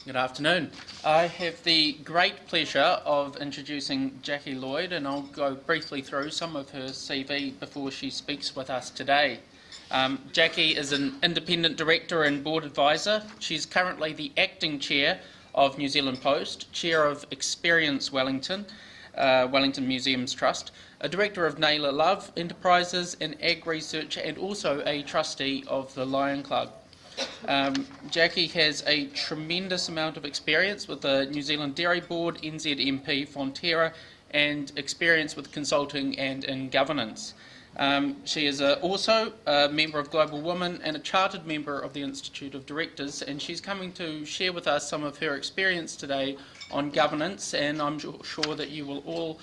Good afternoon. I have the great pleasure of introducing Jackie Lloyd, and I'll go briefly through some of her CV before she speaks with us today. Jackie is an independent director and board advisor. She's currently the acting chair of New Zealand Post, chair of Experience Wellington, Wellington Museums Trust, a director of Naylor Love Enterprises and Ag Research, and also a trustee of the Lion Club. Jackie has a tremendous amount of experience with the New Zealand Dairy Board, NZMP, Fonterra, and experience with consulting and in governance. She is also a member of Global Women and a chartered member of the Institute of Directors, and she's coming to share with us some of her experience today on governance, and I'm sure that you will all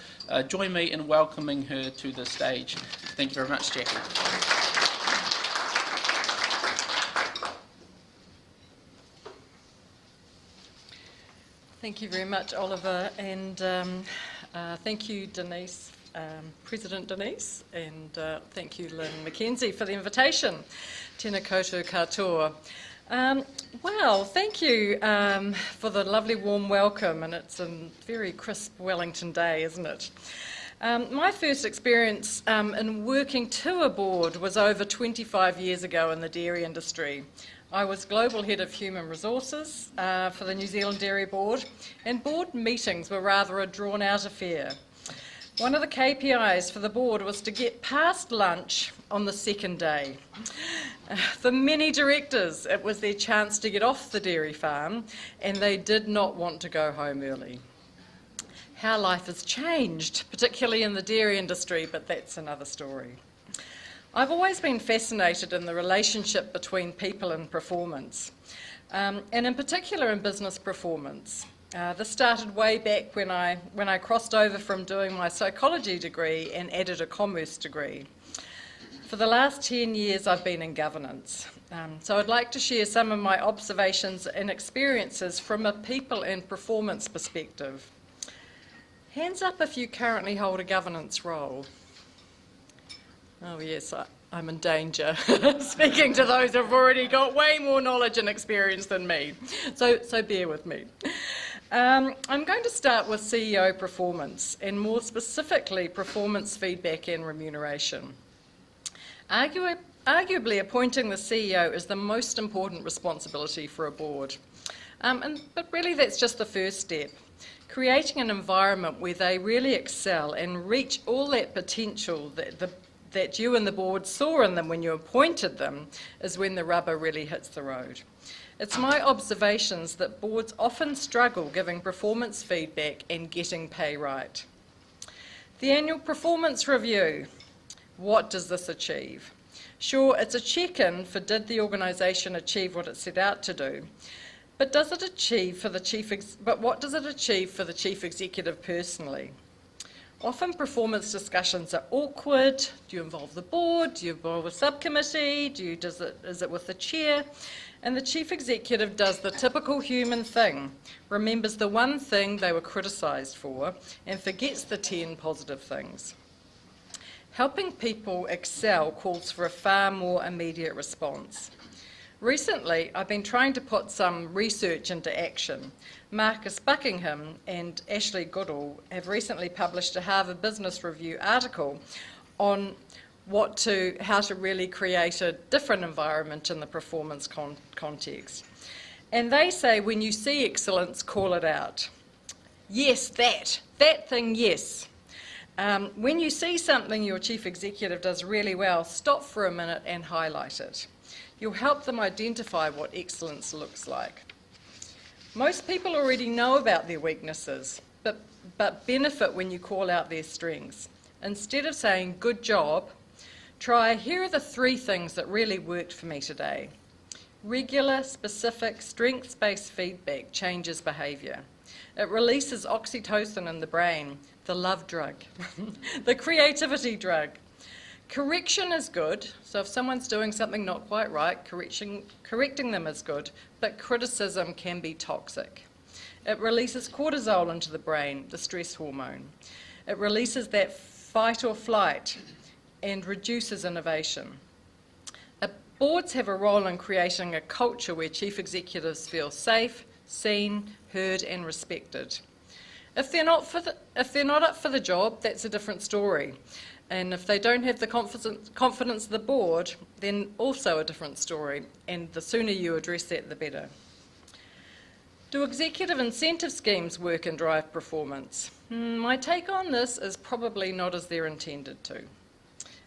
join me in welcoming her to the stage. Thank you very much, Jackie. Thank you very much, Oliver, and thank you, Denise, President Denise, and thank you, Lynn McKenzie, for the invitation. Tēnā koutou katoa. Well, thank you for the lovely warm welcome, and it's a very crisp Wellington day, isn't it? My first experience in working to a board was over 25 years ago in the dairy industry. I was Global Head of Human Resources for the New Zealand Dairy Board, and board meetings were rather a drawn-out affair. One of the KPIs for the board was to get past lunch on the second day. For many directors, it was their chance to get off the dairy farm, and they did not want to go home early. How life has changed, particularly in the dairy industry, but that's another story. I've always been fascinated in the relationship between people and performance, and in particular in business performance. This started way back when I crossed over from doing my psychology degree and added a commerce degree. For the last 10 years I've been in governance, so I'd like to share some of my observations and experiences from a people and performance perspective. Hands up if you currently hold a governance role. Oh yes, I'm in danger, speaking to those who've already got way more knowledge and experience than me, so bear with me. I'm going to start with CEO performance, and more specifically performance feedback and remuneration. Arguably appointing the CEO is the most important responsibility for a board, but really that's just the first step. Creating an environment where they really excel and reach all that potential that you and the board saw in them when you appointed them is when the rubber really hits the road. It's my observations that boards often struggle giving performance feedback and getting pay right. The annual performance review. What does this achieve? Sure, it's a check-in for did the organisation achieve what it set out to do, but what does it achieve for the chief executive personally? Often performance discussions are awkward. Do you involve the board? Do you involve a subcommittee? Is it with the chair? And the chief executive does the typical human thing, remembers the one thing they were criticised for and forgets the 10 positive things. Helping people excel calls for a far more immediate response. Recently, I've been trying to put some research into action. Marcus Buckingham and Ashley Goodall have recently published a Harvard Business Review article on how to really create a different environment in the performance context. And they say when you see excellence, call it out. Yes, that thing, yes. When you see something your chief executive does really well, stop for a minute and highlight it. You'll help them identify what excellence looks like. Most people already know about their weaknesses, but benefit when you call out their strengths. Instead of saying, good job, try, here are the 3 things that really worked for me today. Regular, specific, strengths-based feedback changes behaviour. It releases oxytocin in the brain, the love drug, the creativity drug. Correction is good, so if someone's doing something not quite right, correcting them is good, but criticism can be toxic. It releases cortisol into the brain, the stress hormone. It releases that fight or flight and reduces innovation. Boards have a role in creating a culture where chief executives feel safe, seen, heard and respected. If they're not up for the job, that's a different story. And if they don't have the confidence of the board, then also a different story. And the sooner you address that, the better. Do executive incentive schemes work and drive performance? My take on this is probably not as they're intended to.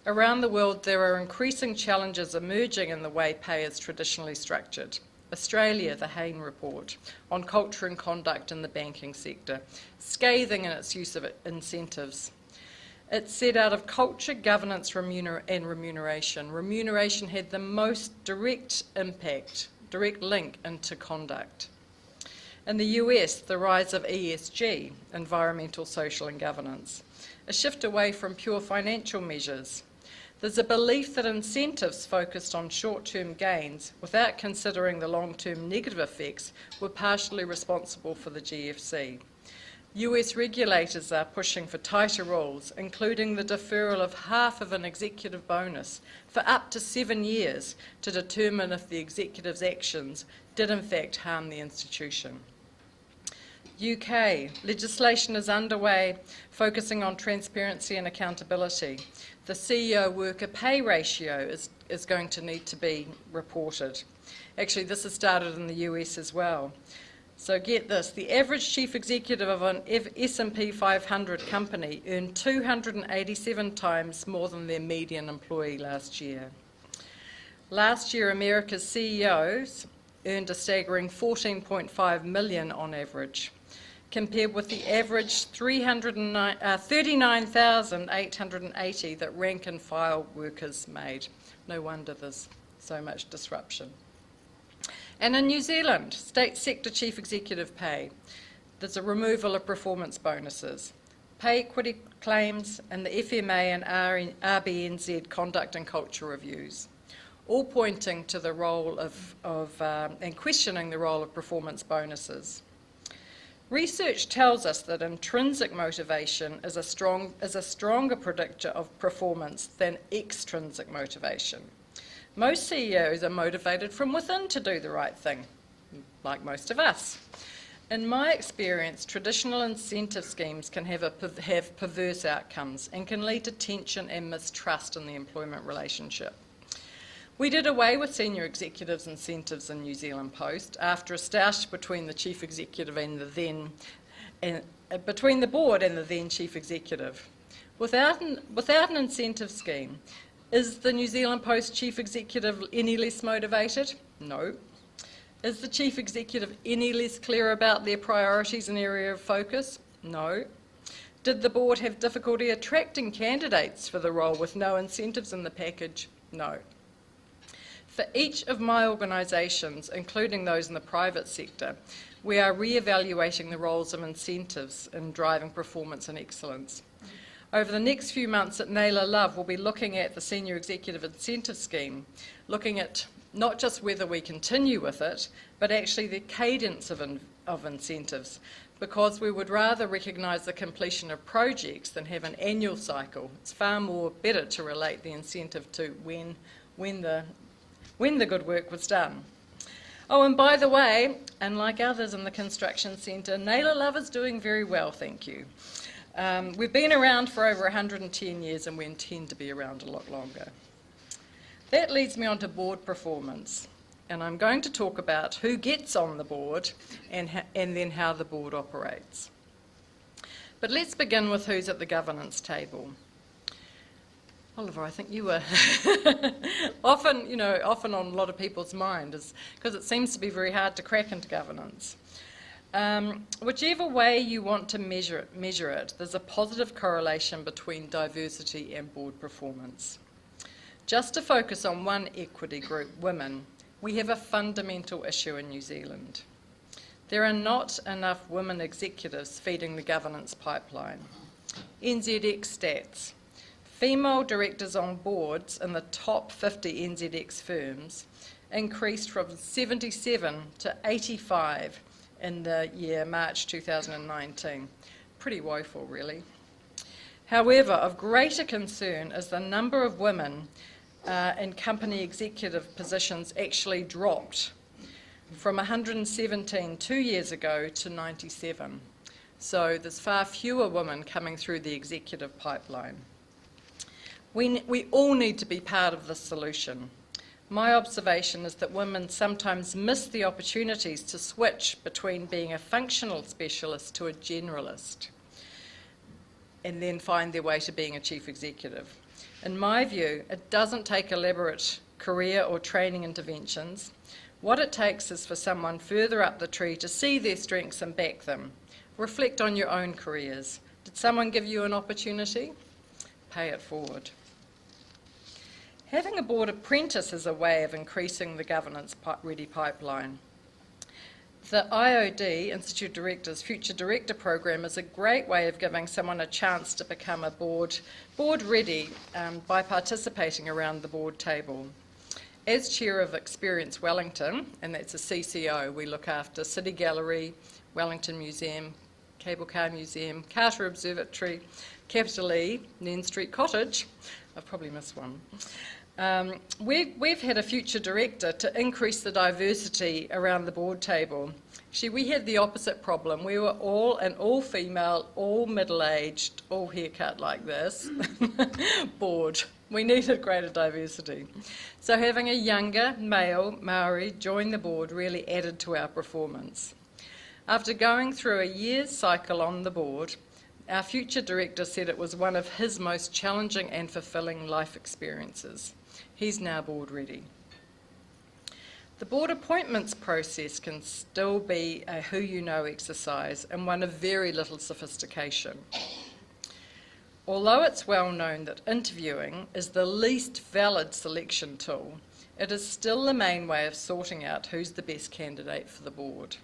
Around the world, there are increasing challenges emerging in the way pay is traditionally structured. Australia, the Hayne Report on culture and conduct in the banking sector, scathing in its use of incentives. It said out of culture, governance, and remuneration. Remuneration had the most direct impact, direct link into conduct. In the US, the rise of ESG, environmental, social and governance. A shift away from pure financial measures. There's a belief that incentives focused on short-term gains without considering the long-term negative effects were partially responsible for the GFC. US regulators are pushing for tighter rules, including the deferral of half of an executive bonus for up to 7 years to determine if the executive's actions did in fact harm the institution. UK, legislation is underway focusing on transparency and accountability. The CEO-worker pay ratio is going to need to be reported. Actually, this has started in the US as well. So get this, the average chief executive of an S&P 500 company earned 287 times more than their median employee last year. Last year, America's CEOs earned a staggering $14.5 million on average, compared with the average 39,880 that rank and file workers made. No wonder there's so much disruption. And in New Zealand, state sector chief executive pay, there's a removal of performance bonuses, pay equity claims, and the FMA and RBNZ conduct and culture reviews, all pointing to the role and questioning the role of performance bonuses. Research tells us that intrinsic motivation is a stronger predictor of performance than extrinsic motivation. Most CEOs are motivated from within to do the right thing, like most of us. In my experience, traditional incentive schemes can have perverse outcomes and can lead to tension and mistrust in the employment relationship. We did away with senior executives' incentives in New Zealand Post after a stoush between the chief executive and between the board and the then chief executive. Without an incentive scheme, is the New Zealand Post chief executive any less motivated? No. Is the chief executive any less clear about their priorities and area of focus? No. Did the board have difficulty attracting candidates for the role with no incentives in the package? No. For each of my organisations, including those in the private sector, we are re-evaluating the roles of incentives in driving performance and excellence. Over the next few months at Naylor Love, we'll be looking at the Senior Executive Incentive Scheme, looking at not just whether we continue with it, but actually the cadence of incentives, because we would rather recognise the completion of projects than have an annual cycle. It's far more better to relate the incentive to when the good work was done. Oh, and by the way, unlike others in the construction centre, Naylor Love is doing very well, thank you. We've been around for over 110 years and we intend to be around a lot longer. That leads me on to board performance, and I'm going to talk about who gets on the board and then how the board operates. But let's begin with who's at the governance table. Oliver, I think you were often on a lot of people's mind, because it seems to be very hard to crack into governance. Whichever way you want to measure it, there's a positive correlation between diversity and board performance. Just to focus on one equity group, women, we have a fundamental issue in New Zealand. There are not enough women executives feeding the governance pipeline. NZX stats. Female directors on boards in the top 50 NZX firms increased from 77 to 85 in the year March 2019. Pretty woeful, really. However, of greater concern is the number of women in company executive positions actually dropped. from 117 2 years ago to 97. So there's far fewer women coming through the executive pipeline. We all need to be part of the solution. My observation is that women sometimes miss the opportunities to switch between being a functional specialist to a generalist, and then find their way to being a chief executive. In my view, it doesn't take elaborate career or training interventions. What it takes is for someone further up the tree to see their strengths and back them. Reflect on your own careers. Did someone give you an opportunity? Pay it forward. Having a board apprentice is a way of increasing the governance-ready pipeline. The IOD, Institute Directors Future Director Program, is a great way of giving someone a chance to become a board ready by participating around the board table. As Chair of Experience Wellington, and that's a CCO, we look after City Gallery, Wellington Museum, Cable Car Museum, Carter Observatory, Capital E, Nairn Street Cottage. I've probably missed one. We've had a future director to increase the diversity around the board table. Actually, we had the opposite problem. We were all an all-female, all middle-aged, all haircut like this board. We needed greater diversity. So having a younger male Maori join the board really added to our performance. After going through a year's cycle on the board, our future director said it was one of his most challenging and fulfilling life experiences. He's now board ready. The board appointments process can still be a who you know exercise and one of very little sophistication. Although it's well known that interviewing is the least valid selection tool, it is still the main way of sorting out who's the best candidate for the board.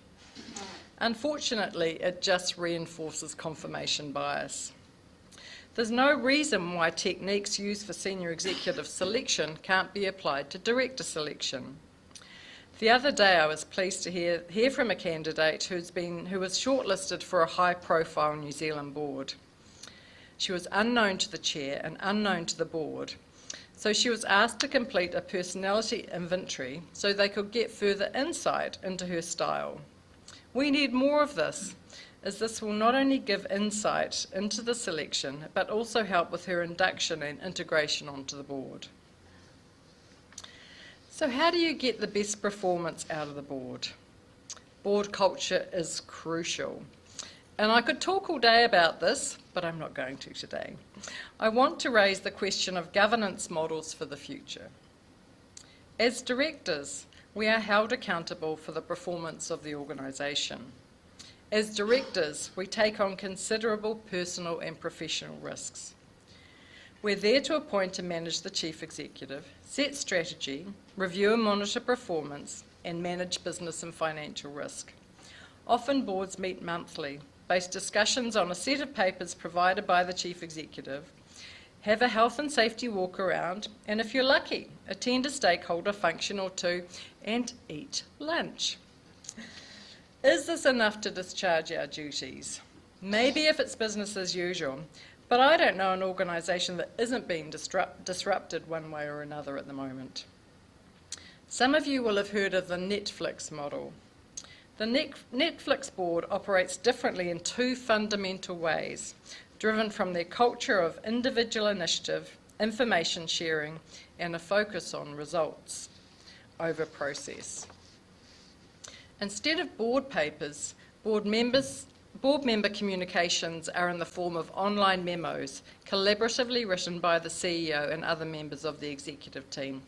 Unfortunately, it just reinforces confirmation bias. There's no reason why techniques used for senior executive selection can't be applied to director selection. The other day I was pleased to hear from a candidate who was shortlisted for a high-profile New Zealand board. She was unknown to the chair and unknown to the board, so she was asked to complete a personality inventory so they could get further insight into her style. We need more of this, as this will not only give insight into the selection, but also help with her induction and integration onto the board. So how do you get the best performance out of the board? Board culture is crucial. And I could talk all day about this, but I'm not going to today. I want to raise the question of governance models for the future. As directors, we are held accountable for the performance of the organisation. As directors, we take on considerable personal and professional risks. We're there to appoint and manage the chief executive, set strategy, review and monitor performance, and manage business and financial risk. Often boards meet monthly, base discussions on a set of papers provided by the chief executive, have a health and safety walk around, and if you're lucky, attend a stakeholder function or two and eat lunch. Is this enough to discharge our duties? Maybe if it's business as usual, but I don't know an organisation that isn't being disrupted one way or another at the moment. Some of you will have heard of the Netflix model. The Netflix board operates differently in two fundamental ways, driven from their culture of individual initiative, information sharing, and a focus on results over process. Instead of board papers, board member communications are in the form of online memos, collaboratively written by the CEO and other members of the executive team,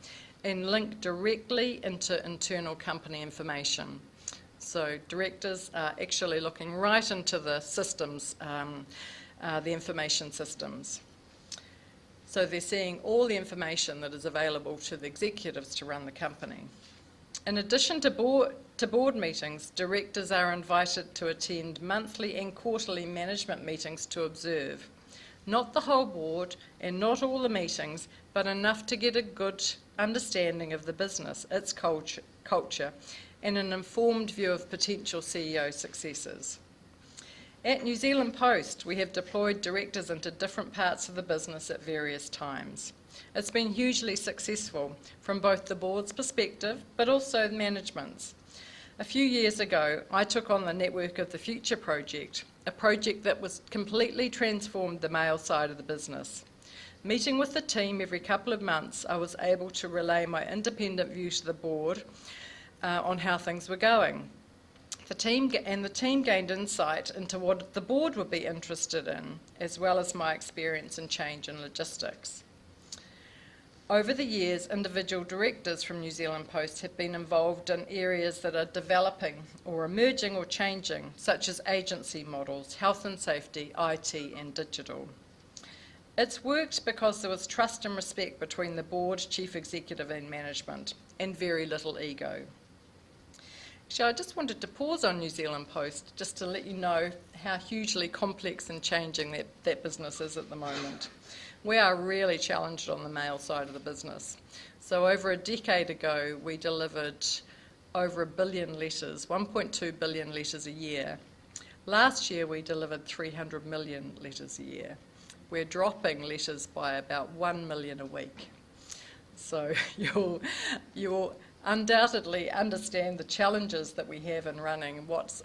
and linked directly into internal company information. So directors are actually looking right into the systems, the information systems. So they're seeing all the information that is available to the executives to run the company. In addition to board meetings, directors are invited to attend monthly and quarterly management meetings to observe. Not the whole board and not all the meetings, but enough to get a good understanding of the business, its culture, and an informed view of potential CEO successors. At New Zealand Post, we have deployed directors into different parts of the business at various times. It's been hugely successful from both the board's perspective, but also management's. A few years ago, I took on the Network of the Future project, a project that was completely transformed the male side of the business. Meeting with the team every couple of months, I was able to relay my independent view to the board on how things were going. The team gained insight into what the board would be interested in, as well as my experience in change and logistics. Over the years, individual directors from New Zealand Post have been involved in areas that are developing or emerging or changing, such as agency models, health and safety, IT and digital. It's worked because there was trust and respect between the board, chief executive and management, and very little ego. Actually, I just wanted to pause on New Zealand Post just to let you know how hugely complex and changing that business is at the moment. We are really challenged on the male side of the business. So over a decade ago, we delivered over 1 billion letters, 1.2 billion letters a year. Last year, we delivered 300 million letters a year. We're dropping letters by about 1 million a week. So you'll undoubtedly understand the challenges that we have in running what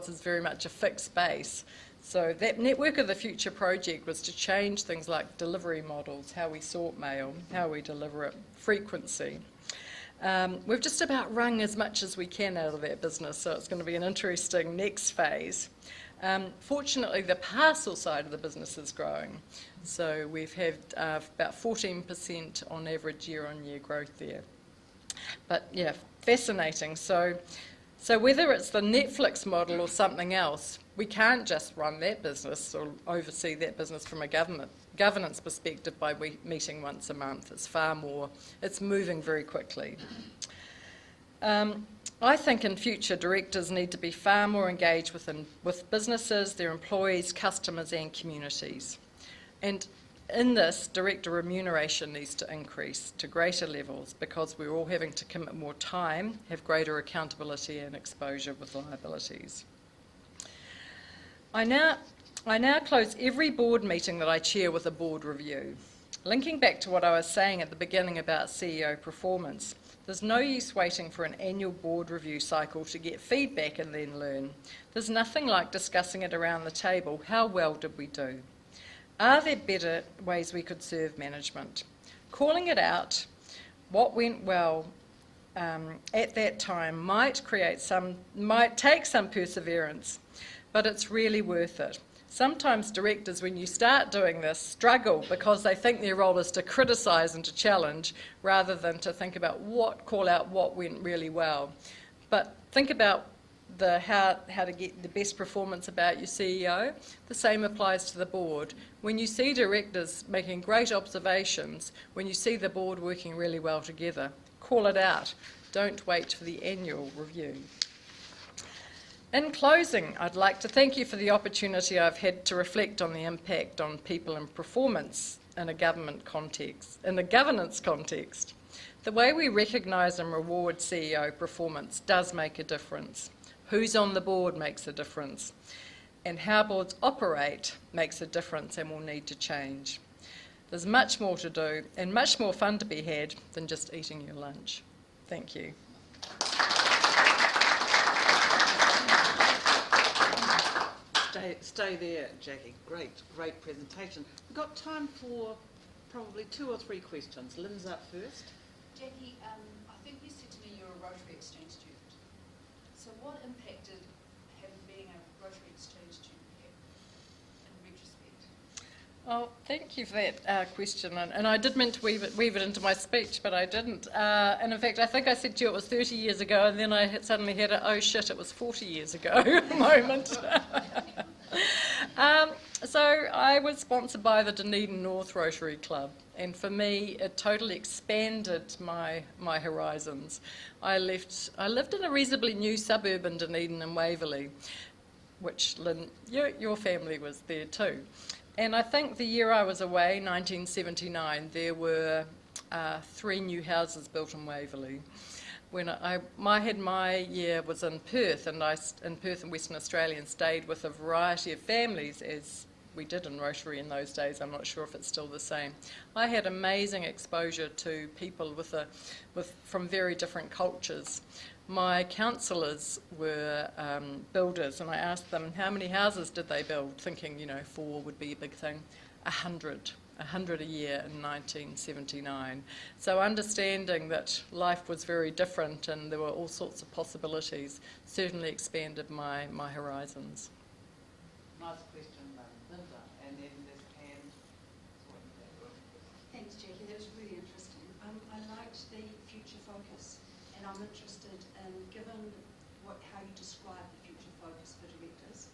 is very much a fixed base. So that Network of the Future project was to change things like delivery models, how we sort mail, how we deliver it, frequency. We've just about wrung as much as we can out of that business, so it's going to be an interesting next phase. Fortunately, the parcel side of the business is growing. So we've had about 14% on average year-on-year growth there. But yeah, fascinating. So whether it's the Netflix model or something else, we can't just run that business or oversee that business from a governance perspective by meeting once a month. It's far more, it's moving very quickly. I think in future directors need to be far more engaged with businesses, their employees, customers and communities. And in this, director remuneration needs to increase to greater levels because we're all having to commit more time, have greater accountability and exposure with liabilities. I now close every board meeting that I chair with a board review. Linking back to what I was saying at the beginning about CEO performance, there's no use waiting for an annual board review cycle to get feedback and then learn. There's nothing like discussing it around the table. How well did we do? Are there better ways we could serve management? Calling it out, what went well at that time might take some perseverance, but it's really worth it. Sometimes directors, when you start doing this, struggle because they think their role is to criticise and to challenge rather than to think about call out what went really well. But think about how to get the best performance about your CEO. The same applies to the board. When you see directors making great observations, when you see the board working really well together, call it out. Don't wait for the annual review. In closing, I'd like to thank you for the opportunity I've had to reflect on the impact on people and performance in a governance context. The way we recognise and reward CEO performance does make a difference. Who's on the board makes a difference. And how boards operate makes a difference and will need to change. There's much more to do and much more fun to be had than just eating your lunch. Thank you. Stay there, Jackie. Great presentation. We've got time for probably 2 or 3 questions. Lynn's up first. Jackie, I think you said to me you're a Rotary Exchange student. So what impact did being a Rotary Exchange student have in retrospect? Oh, thank you for that question. And I did mean to weave it into my speech, but I didn't. And in fact, I think I said to you it was 30 years ago, and then I suddenly had a, oh shit, it was 40 years ago moment. So I was sponsored by the Dunedin North Rotary Club, and for me it totally expanded my horizons. I lived in a reasonably new suburb in Dunedin and Waverley, which Lynn, your family was there too. And I think the year I was away, 1979, there were 3 new houses built in Waverley. When my year was in Perth, and in Perth in Western Australia, and stayed with a variety of families as we did in Rotary in those days. I'm not sure if it's still the same. I had amazing exposure to people from very different cultures. My counsellors were builders, and I asked them how many houses did they build, thinking, 4 would be a big thing. 100 a year in 1979. So understanding that life was very different and there were all sorts of possibilities certainly expanded my horizons. Nice question, Linda. And then this hand. Thanks, Jackie. That was really interesting. I liked the future focus, and I'm interested in, given how you describe the future focus for directors,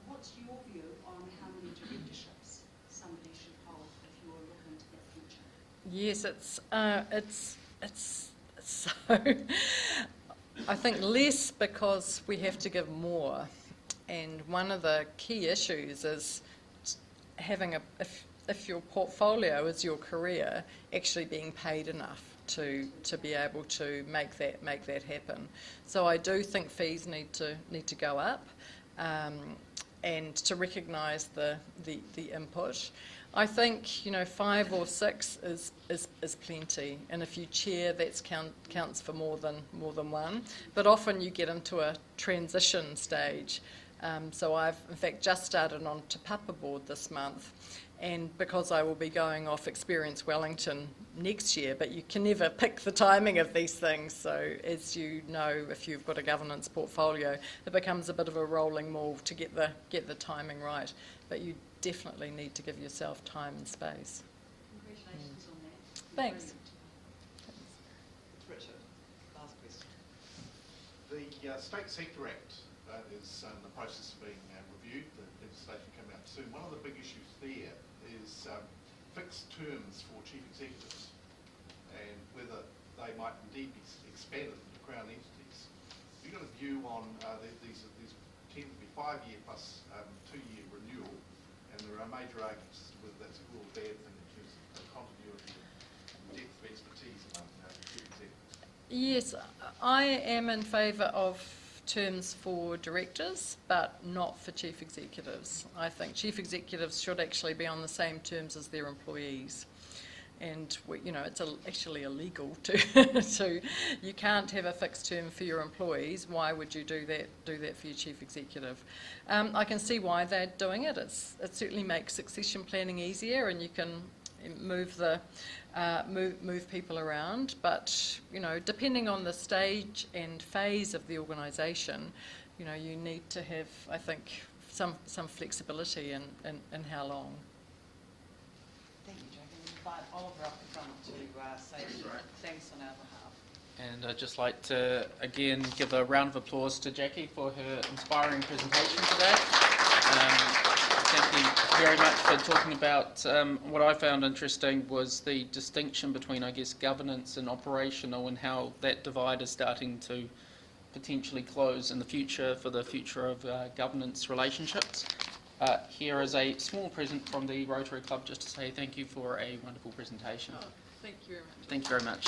what's your view on how many directorships somebody should hold if you were looking to that future? Yes, it's so. I think less because we have to give more, and one of the key issues is having if your portfolio is your career, actually being paid enough to be able to make that happen. So I do think fees need to go up, and to recognise the input. I think 5 or 6 is plenty, and if you chair, that counts for more than one. But often you get into a transition stage. So I've in fact just started on Te Papa board this month, and because I will be going off Experience Wellington next year, but you can never pick the timing of these things. So as you know, if you've got a governance portfolio, it becomes a bit of a rolling maul to get the timing right. But you definitely need to give yourself time and space. Congratulations on that. Thanks. Richard, last question. The State Sector Act is in the process of being reviewed. The legislation came out soon. One of the big issues there is fixed terms for chief executives and whether they might indeed be expanded into Crown entities. Have you got a view on these tend to be 5-year plus 2-year renewal, and there are major arguments as to whether that's a good or bad thing in terms of continuity and depth of expertise among chief executives? Yes, I am in favour of terms for directors, but not for chief executives. I think chief executives should actually be on the same terms as their employees. And it's actually illegal to you can't have a fixed term for your employees. Why would you do that for your chief executive? I can see why they're doing it. It certainly makes succession planning easier, and you can move people around. But depending on the stage and phase of the organisation, you need to have, I think, some flexibility in how long. Thank you, Jackie. We invite Oliver up the front to say thanks on our behalf. And I'd just like to again give a round of applause to Jackie for her inspiring presentation today. Thank you very much for talking about what I found interesting was the distinction between, I guess, governance and operational, and how that divide is starting to potentially close in the future for the future of governance relationships. Here is a small present from the Rotary Club just to say thank you for a wonderful presentation. Oh, thank you very much. Thank you very much.